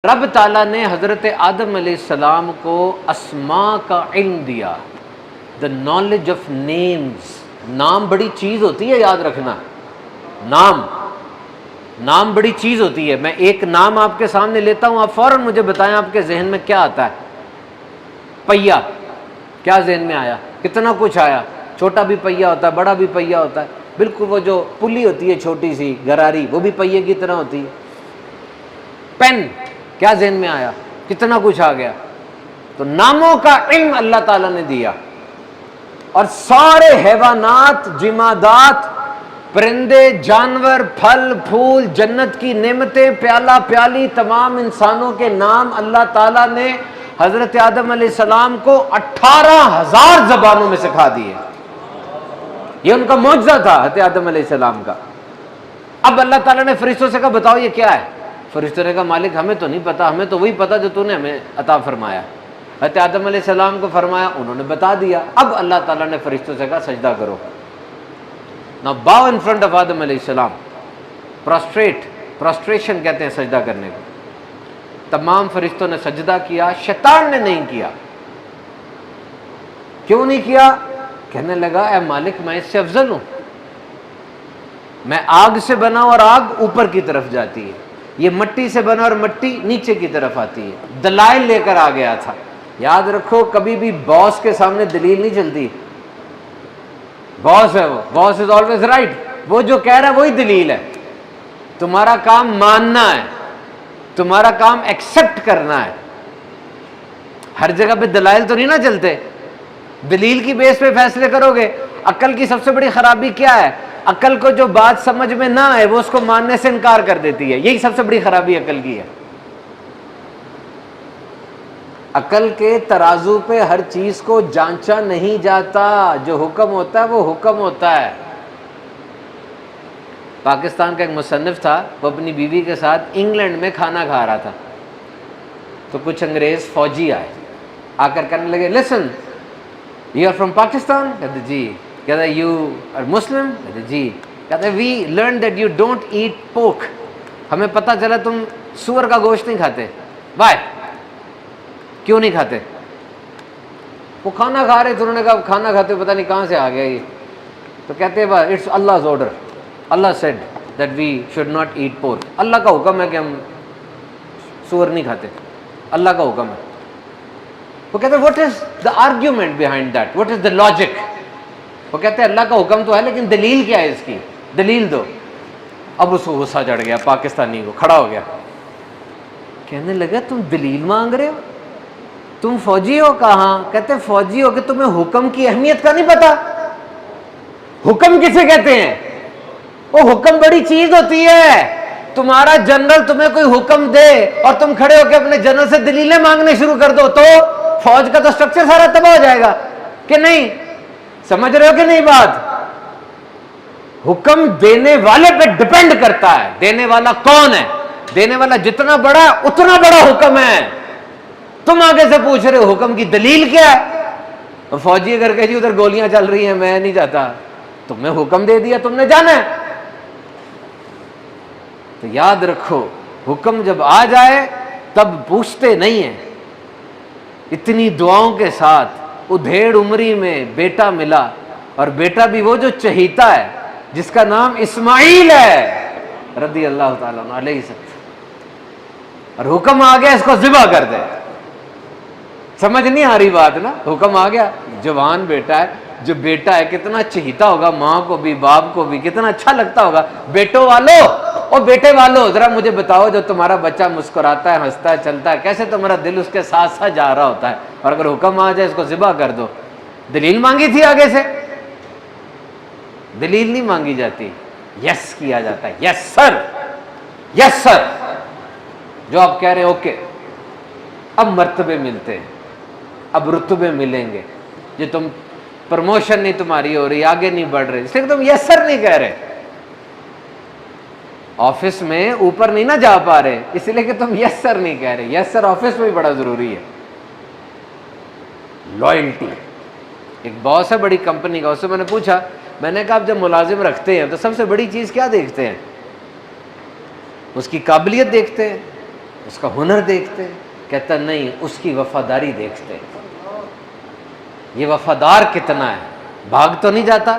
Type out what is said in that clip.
رب تعالیٰ نے حضرت آدم علیہ السلام کو اسماء کا علم دیا، دا نالج آف نیمز۔ نام بڑی چیز ہوتی ہے، یاد رکھنا، نام بڑی چیز ہوتی ہے۔ میں ایک نام آپ کے سامنے لیتا ہوں، آپ فوراً مجھے بتائیں آپ کے ذہن میں کیا آتا ہے؟ پہیا، کیا ذہن میں آیا؟ کتنا کچھ آیا، چھوٹا بھی پہیا ہوتا ہے، بڑا بھی پہیا ہوتا ہے، بالکل وہ جو پلی ہوتی ہے چھوٹی سی گراری، وہ بھی پہیے کی طرح ہوتی ہے۔ پین، کیا ذہن میں آیا؟ کتنا کچھ آ گیا۔ تو ناموں کا علم اللہ تعالیٰ نے دیا، اور سارے حیوانات، جمادات، پرندے، جانور، پھل پھول، جنت کی نعمتیں، پیالہ پیالی، تمام انسانوں کے نام اللہ تعالیٰ نے حضرت آدم علیہ السلام کو 18,000 زبانوں میں سکھا دیے۔ یہ ان کا معجزہ تھا حضرت آدم علیہ السلام کا۔ اب اللہ تعالیٰ نے فرشتوں سے کہا بتاؤ یہ کیا ہے؟ فرشتوں نے کہا مالک ہمیں تو نہیں پتا، ہمیں تو وہی پتا جو تو نے ہمیں عطا فرمایا۔ حضرت آدم علیہ السلام کو فرمایا، انہوں نے بتا دیا۔ اب اللہ تعالیٰ نے فرشتوں سے کہا سجدہ کرو۔ Now bow in front of آدم علیہ السلام، پراسٹریشن کہتے ہیں سجدہ کرنے کو۔ تمام فرشتوں نے سجدہ کیا، شیطان نے نہیں کیا۔ کیوں نہیں کیا؟ کہنے لگا اے مالک میں اس سے افضل ہوں، میں آگ سے بنا اور آگ اوپر کی طرف جاتی ہے، یہ مٹی سے بنا اور مٹی نیچے کی طرف آتی ہے۔ دلائل لے کر آ گیا تھا۔ یاد رکھو کبھی بھی باس کے سامنے دلیل نہیں چلتی۔ باس ہے وہ، باس از آلویز رائٹ، وہ جو کہہ رہا ہے وہی دلیل ہے۔ تمہارا کام ماننا ہے، تمہارا کام ایکسپٹ کرنا ہے۔ ہر جگہ پہ دلائل تو نہیں نہ چلتے، دلیل کی بیس پہ فیصلے کرو گے۔ عقل کی سب سے بڑی خرابی کیا ہے؟ عقل کو جو بات سمجھ میں نہ آئے وہ اس کو ماننے سے انکار کر دیتی ہے، یہی سب سے بڑی خرابی عقل کی ہے۔ عقل کے ترازو پہ ہر چیز کو جانچا نہیں جاتا، جو حکم ہوتا ہے وہ حکم ہوتا ہے۔ پاکستان کا ایک مصنف تھا، وہ اپنی بیوی کے ساتھ انگلینڈ میں کھانا کھا رہا تھا، تو کچھ انگریز فوجی آئے، آ کر کہنے لگے listen you are from Pakistan? کہتے جی۔ کہتا یو آر مسلم؟ کہتے جی۔ کہتے we learn that you don't eat pork, ہمیں پتہ چلا تم سور کا گوشت نہیں کھاتے۔ وائی؟ کیوں نہیں کھاتے؟ وہ کھانا کھا رہے تھے، انہوں نے کہا کھانا کھاتے پتہ نہیں کہاں سے آ گیا یہ۔ تو کہتے ہیں اٹس Allah's order، اللہ said that we should not eat pork، اللہ کا حکم ہے کہ ہم سور نہیں کھاتے، اللہ کا حکم ہے۔ وہ کہتے ہیں what is the argument behind that، what is the logic؟ وہ کہتے ہیں اللہ کا حکم تو ہے لیکن دلیل کیا ہے اس کی، دلیل دو۔ اب اس کو غصہ چڑھ گیا پاکستانی کو، کھڑا ہو گیا، کہنے لگا تم دلیل مانگ رہے ہو، تم فوجی ہو؟ کہاں؟ کہتے فوجی ہو کہ تمہیں حکم کی اہمیت کا نہیں پتا؟ حکم کسے کہتے ہیں؟ وہ حکم بڑی چیز ہوتی ہے۔ تمہارا جنرل تمہیں کوئی حکم دے اور تم کھڑے ہو کے اپنے جنرل سے دلیلیں مانگنے شروع کر دو تو فوج کا تو سٹرکچر سارا تباہ ہو جائے گا کہ نہیں؟ سمجھ رہے ہو کہ نہیں بات؟ حکم دینے والے پہ ڈپینڈ کرتا ہے، دینے والا کون ہے۔ دینے والا جتنا بڑا اتنا بڑا حکم ہے۔ تم آگے سے پوچھ رہے ہو حکم کی دلیل کیا ہے؟ فوجی اگر کہ جی ادھر گولیاں چل رہی ہیں میں نہیں جاتا، تمہیں حکم دے دیا تم نے جانا ہے۔ تو یاد رکھو حکم جب آ جائے تب پوچھتے نہیں ہیں۔ اتنی دعاؤں کے ساتھ ادھیڑ عمری میں بیٹا ملا، اور بیٹا بھی وہ جو چہیتا ہے، جس کا نام اسماعیل ہے رضی اللہ تعالیٰ عنہ علیہ السلام، اور حکم آ گیا اس کو ذبح کر دے۔ سمجھ نہیں آ رہی بات نا؟ حکم آ گیا، جوان بیٹا ہے، جو بیٹا ہے کتنا چہیتا ہوگا، ماں کو بھی باپ کو بھی کتنا اچھا لگتا ہوگا۔ بیٹوں والو اور بیٹے والو ذرا مجھے بتاؤ، جو تمہارا بچہ مسکراتا ہے، ہنستا ہے، چلتا ہے، کیسے تمہارا دل اس کے ساتھ ساتھ جا رہا ہوتا ہے، اور اگر حکم آ جائے اس کو ذبح کر دو۔ دلیل مانگی تھی آگے سے؟ دلیل نہیں مانگی جاتی، یس کیا جاتا ہے، یس سر، یس سر، جو آپ کہہ رہے ہیں اوکے۔ اب مرتبے ملتے ہیں، اب رتبے ملیں گے، جو تم پروموشن نہیں تمہاری ہو رہی، آگے نہیں بڑھ رہے، اس لیے تم یس سر نہیں کہہ رہے، آفس میں اوپر نہیں نہ جا پا رہے، اس لیے کہ تم یس سر نہیں کہہ رہے۔ یس سر آفس میں بھی بڑا ضروری ہے۔ لائلٹی، ایک باس ہے بڑی کمپنی کا، اس سے میں نے پوچھا، میں نے کہا آپ جب ملازم رکھتے ہیں تو سب سے بڑی چیز کیا دیکھتے ہیں؟ اس کی قابلیت دیکھتے ہیں، اس کا ہنر دیکھتے؟ کہتا نہیں، اس کی وفاداری دیکھتے، یہ وفادار کتنا ہے، بھاگ تو نہیں جاتا۔